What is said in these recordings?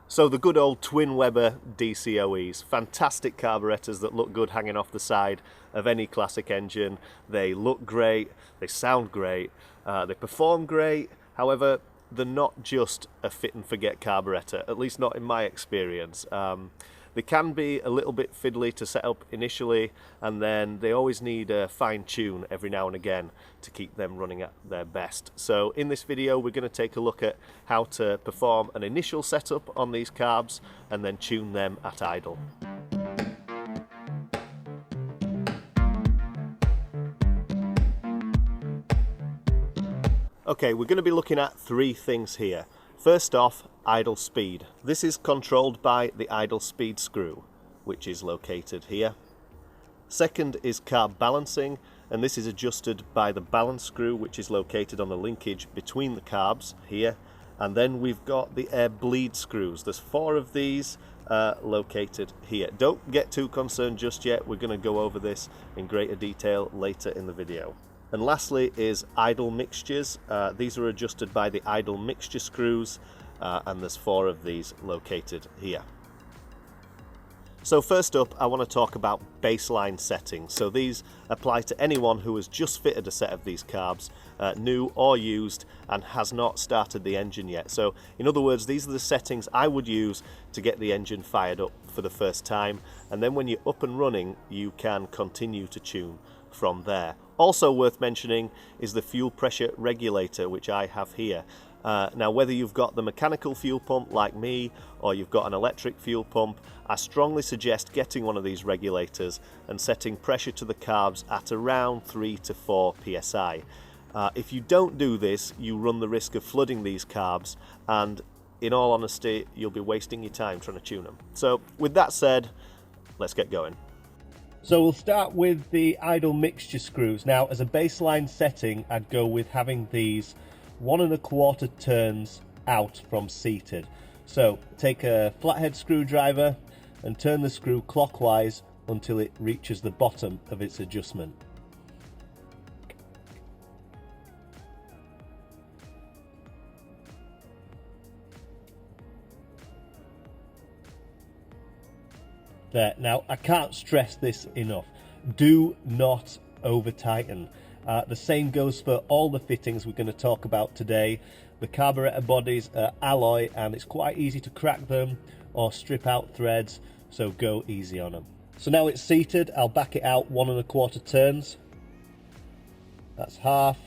So the good old twin Weber DCOEs, fantastic carburetors that look good hanging off the side of any classic engine. They look great, they sound great, they perform great. However, they're not just a fit and forget carburetor, at least not in my experience. They can be a little bit fiddly to set up initially, and then they always need a fine tune every now and again to keep them running at their best. So in this video we're going to take a look at how to perform an initial setup on these carbs and then tune them at idle. Okay, we're going to be looking at three things here. First off, idle speed. This is controlled by the idle speed screw, which is located here. Second is carb balancing, and this is adjusted by the balance screw, which is located on the linkage between the carbs here. And then we've got the air bleed screws. There's 4 of these located here. Don't get too concerned just yet. We're going to go over this in greater detail later in the video. And lastly is idle mixtures. These are adjusted by the idle mixture screws, and there's 4 of these located here. So first up, I want to talk about baseline settings. So these apply to anyone who has just fitted a set of these carbs, new or used, and has not started the engine yet. So in other words, these are the settings I would use to get the engine fired up for the first time, and then when you're up and running, you can continue to tune from there. Also worth mentioning is the fuel pressure regulator, which I have here. Now, whether you've got the mechanical fuel pump like me or you've got an electric fuel pump, I strongly suggest getting one of these regulators and setting pressure to the carbs at around 3 to 4 psi. If you don't do this, you run the risk of flooding these carbs, and in all honesty, you'll be wasting your time trying to tune them. So with that said, let's get going. So we'll start with the idle mixture screws. Now, as a baseline setting, I'd go with having these 1 1/4 turns out from seated. So take a flathead screwdriver and turn the screw clockwise until it reaches the bottom of its adjustment. There. Now, I can't stress this enough. Do not over tighten. The same goes for all the fittings we're going to talk about today. The carburetor bodies are alloy and it's quite easy to crack them or strip out threads, so go easy on them. So now it's seated, I'll back it out 1 1/4 turns. That's half.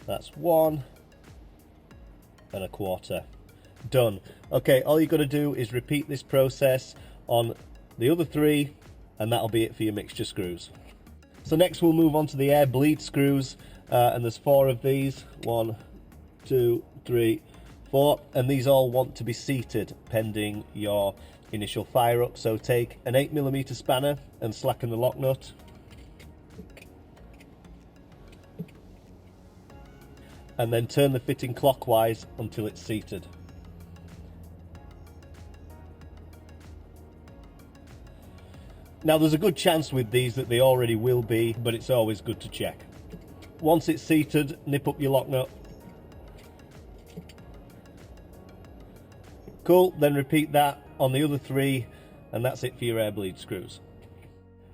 That's 1 1/4. Done. Okay, all you've got to do is repeat this process on the other 3, and that'll be it for your mixture screws. So next we'll move on to the air bleed screws, and there's 4 of these. 1, 2, 3, 4, and these all want to be seated pending your initial fire up. So take an 8mm spanner and slacken the lock nut. And then turn the fitting clockwise until it's seated. Now, there's a good chance with these that they already will be, but it's always good to check. Once it's seated, nip up your lock nut. Cool, then repeat that on the other 3, and that's it for your air bleed screws.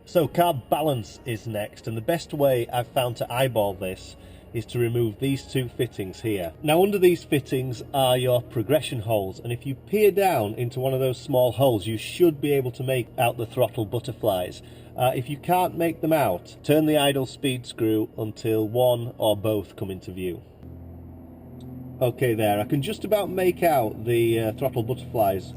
So carb balance is next, and the best way I've found to eyeball this is to remove these 2 fittings here. Now, under these fittings are your progression holes, and if you peer down into one of those small holes, you should be able to make out the throttle butterflies. If you can't make them out, turn the idle speed screw until one or both come into view. Okay, there, I can just about make out the throttle butterflies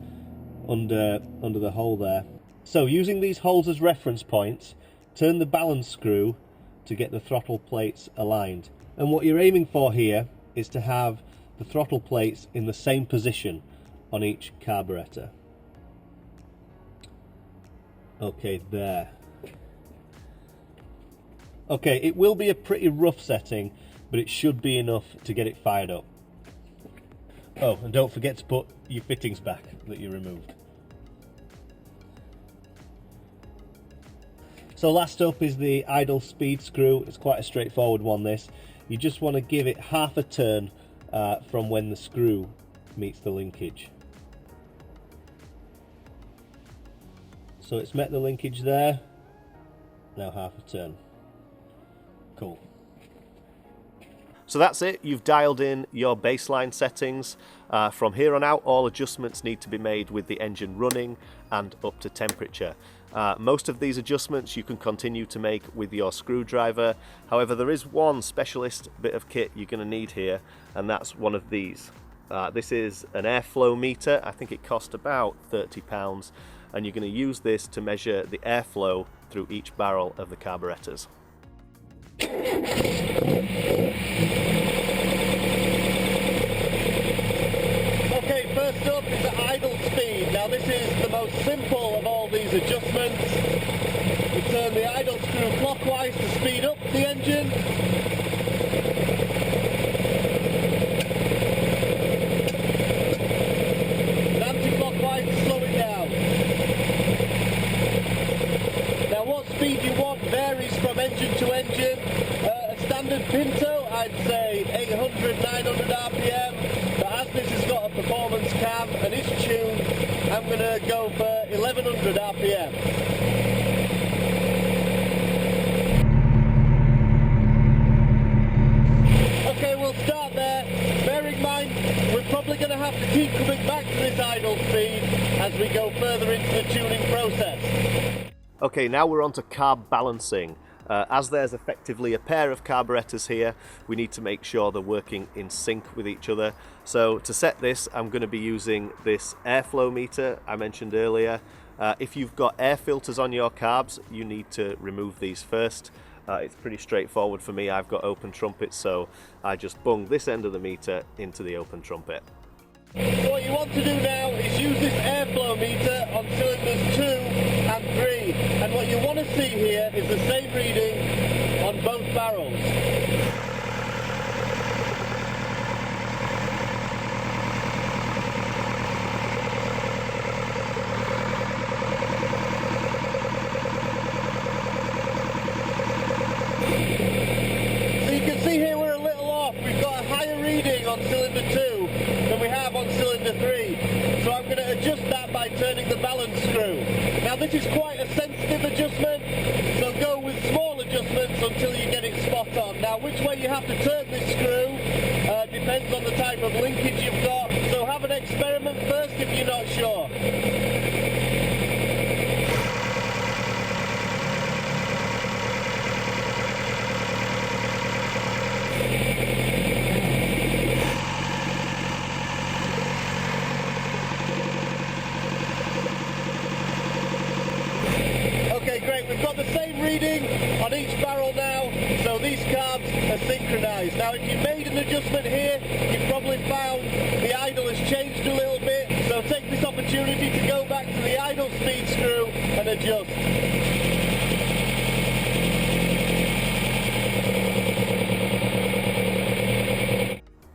under the hole there. So using these holes as reference points, turn the balance screw to get the throttle plates aligned. And what you're aiming for here is to have the throttle plates in the same position on each carburetor. Okay, there. Okay, it will be a pretty rough setting, but it should be enough to get it fired up. Oh, and don't forget to put your fittings back that you removed. So last up is the idle speed screw. It's quite a straightforward one, this. You just want to give it half a turn from when the screw meets the linkage. So it's met the linkage there. Now half a turn. Cool. So that's it, you've dialed in your baseline settings. From here on out, all adjustments need to be made with the engine running and up to temperature. Most of these adjustments you can continue to make with your screwdriver. However, there is one specialist bit of kit you're going to need here, and that's one of these. This is an airflow meter. I think it cost about £30, and you're going to use this to measure the airflow through each barrel of the carburetors. Okay, first up is the idle speed. Now this is the most simple of all these adjustments. We turn the idle screw clockwise to speed up the engine. And anti-clockwise to slow it down. Now what speed you want varies from engine to engine. A standard Pinto, I'd say 800, 900 RPM. But as this has got a performance cam and is tuned, I'm going to go for 1100 RPM. Okay, we'll start there. Bear in mind, we're probably going to have to keep coming back to this idle speed as we go further into the tuning process. Okay, now we're on to carb balancing. As there's effectively a pair of carburetors here, we need to make sure they're working in sync with each other. So to set this, I'm going to be using this airflow meter I mentioned earlier. If you've got air filters on your carbs, you need to remove these first. It's pretty straightforward for me. I've got open trumpets, so I just bung this end of the meter into the open trumpet. So what you want to do now is use this airflow meter on cylinders 2 and 3, and what you want to see here is the same reading on both barrels. So you can see here we're a little off. We've got a higher reading on cylinder 2 than we have on cylinder 3. So I'm going to adjust that by turning the balance screw. Now this is quite a sensitive adjustment, so go with small adjustments until you get it spot on. Now which way you have to turn this screw depends on the type of linkage you've got, so have an experiment first if you're not sure. Okay, great. We've got the same reading on each barrel now, so these carbs are synchronized. Now, if you made an adjustment here, you've probably found the idle has changed a little bit, so take this opportunity to go back to the idle speed screw and adjust.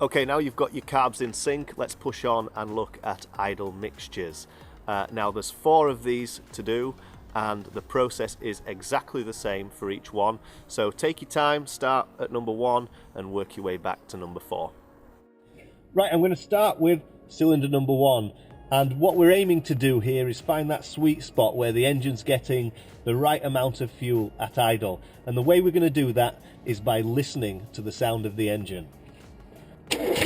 Okay, now you've got your carbs in sync, let's push on and look at idle mixtures. Now there's 4 of these to do, and the process is exactly the same for each one. So take your time, start at number 1 and work your way back to number 4. Right, I'm going to start with cylinder number 1. And what we're aiming to do here is find that sweet spot where the engine's getting the right amount of fuel at idle. And the way we're going to do that is by listening to the sound of the engine. Alright,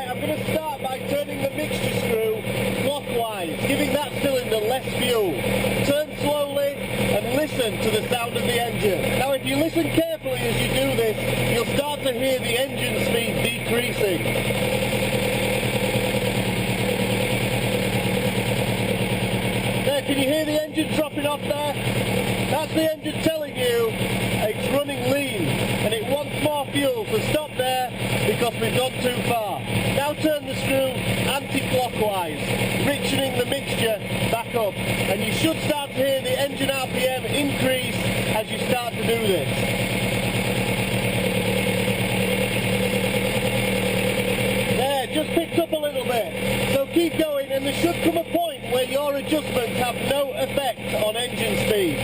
I'm going to start by turning the mixture screw clockwise, giving that cylinder less fuel. Turn slowly and listen to the sound of the engine. Now if you listen carefully as you do this, you'll start to hear the engine speed decreasing. There, can you hear the engine dropping off there? That's the engine telling you it's running lean and it wants more fuel, so stop there because we've gone too far. Now turn the screw anti-clockwise, richening the mixture back up, and you should start to hear the engine RPM increase as you start to do this. There, just picked up a little bit. So keep going, and there should come a point where your adjustments have no effect on engine speed.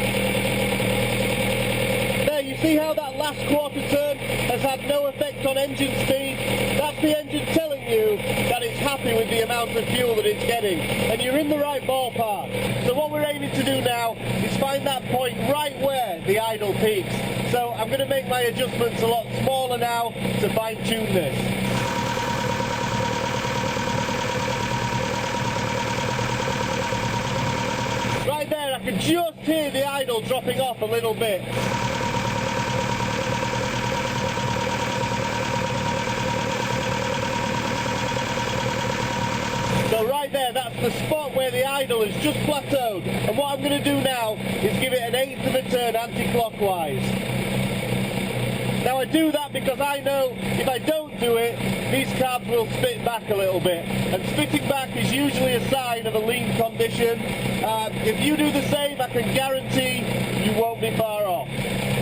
There, you see how that last quarter turn has had no effect on engine speed? That's the engine telling you that it's happy with the amount amount of fuel that it's getting, and you're in the right ballpark. So what we're aiming to do now is find that point right where the idle peaks. So I'm going to make my adjustments a lot smaller now to fine-tune this. Right there, I can just hear the idle dropping off a little bit. So right there, that's the spot where the idle is just plateaued. And what I'm going to do now is give it an eighth of a turn anti-clockwise. Now I do that because I know if I don't do it, these carbs will spit back a little bit. And spitting back is usually a sign of a lean condition. If you do the same, I can guarantee you won't be far off.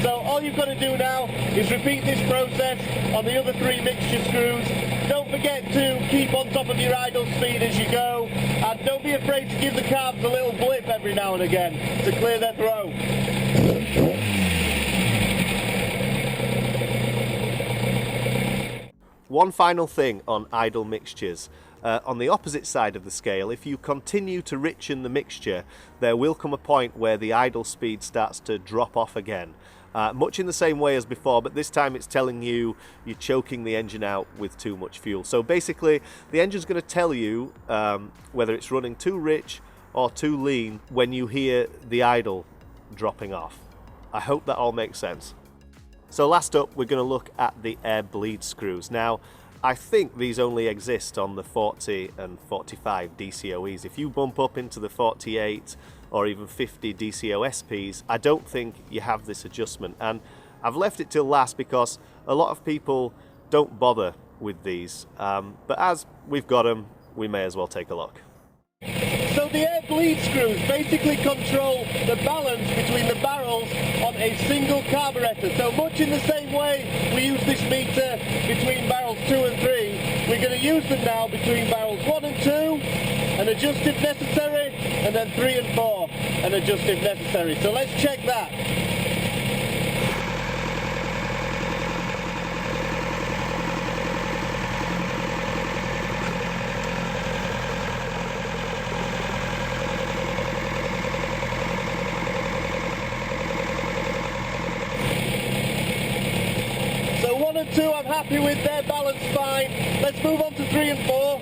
So all you've got to do now is repeat this process on the other 3 mixture screws. Don't forget to keep on top of your idle speed as you go, and don't be afraid to give the carbs a little blip every now and again to clear their throat. One final thing on idle mixtures. On the opposite side of the scale, if you continue to richen the mixture, there will come a point where the idle speed starts to drop off again. Much in the same way as before, but this time it's telling you you're choking the engine out with too much fuel. So basically, the engine's going to tell you whether it's running too rich or too lean when you hear the idle dropping off. I hope that all makes sense. So last up, we're going to look at the air bleed screws. Now, I think these only exist on the 40 and 45 DCOEs. If you bump up into the 48 or even 50 DCOSPs, I don't think you have this adjustment. And I've left it till last because a lot of people don't bother with these. But as we've got them, we may as well take a look. So the air bleed screws basically control the balance between the barrels on a single carburetor. So much in the same way we use this meter between barrels 2 and 3, we're going to use them now between barrels 1 and 2 and adjust if necessary, and then 3 and 4 and adjust if necessary. So let's check that. So 1 and 2 I'm happy with, their balance fine. Let's move on to 3 and 4.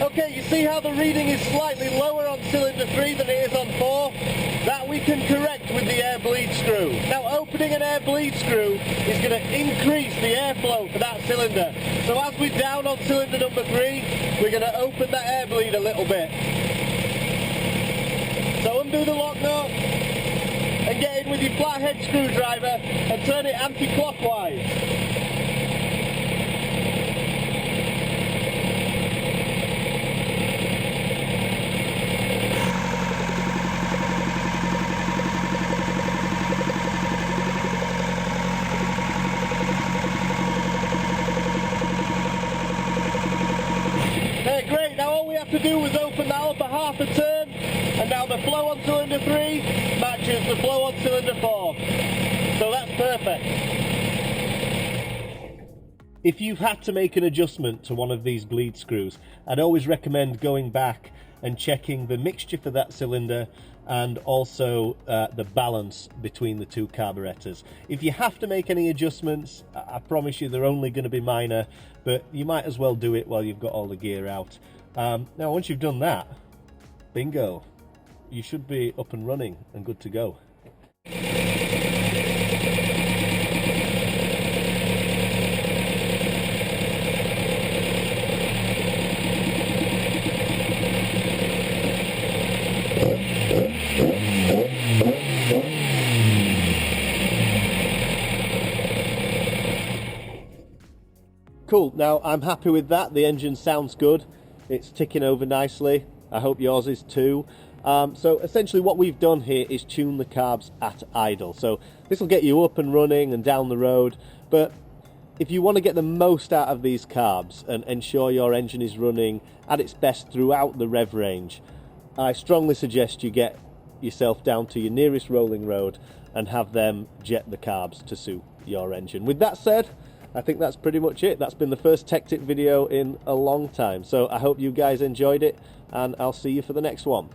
Okay, you see how the reading is slightly lower on cylinder 3 than it is on 4? That we can correct with the air bleed screw. Now opening an air bleed screw is going to increase the airflow for that cylinder. So as we're down on cylinder number 3, we're going to open that air bleed a little bit. So undo the lock nut and get in with your flathead screwdriver and turn it anti-clockwise. Great, now all we have to do is open that up a half a turn, and now the flow on cylinder 3 matches the flow on cylinder 4. So that's perfect. If you've had to make an adjustment to one of these bleed screws, I'd always recommend going back and checking the mixture for that cylinder and also the balance between the 2 carburetors. If you have to make any adjustments, I promise you they're only going to be minor, but you might as well do it while you've got all the gear out. Now once you've done that, bingo, you should be up and running and good to go. Cool, now I'm happy with that. The engine sounds good. It's ticking over nicely. I hope yours is too. So essentially what we've done here is tune the carbs at idle. So this will get you up and running and down the road. But if you want to get the most out of these carbs and ensure your engine is running at its best throughout the rev range, I strongly suggest you get yourself down to your nearest rolling road and have them jet the carbs to suit your engine. With that said, I think that's pretty much it. That's been the first tech tip video in a long time. So I hope you guys enjoyed it, and I'll see you for the next one.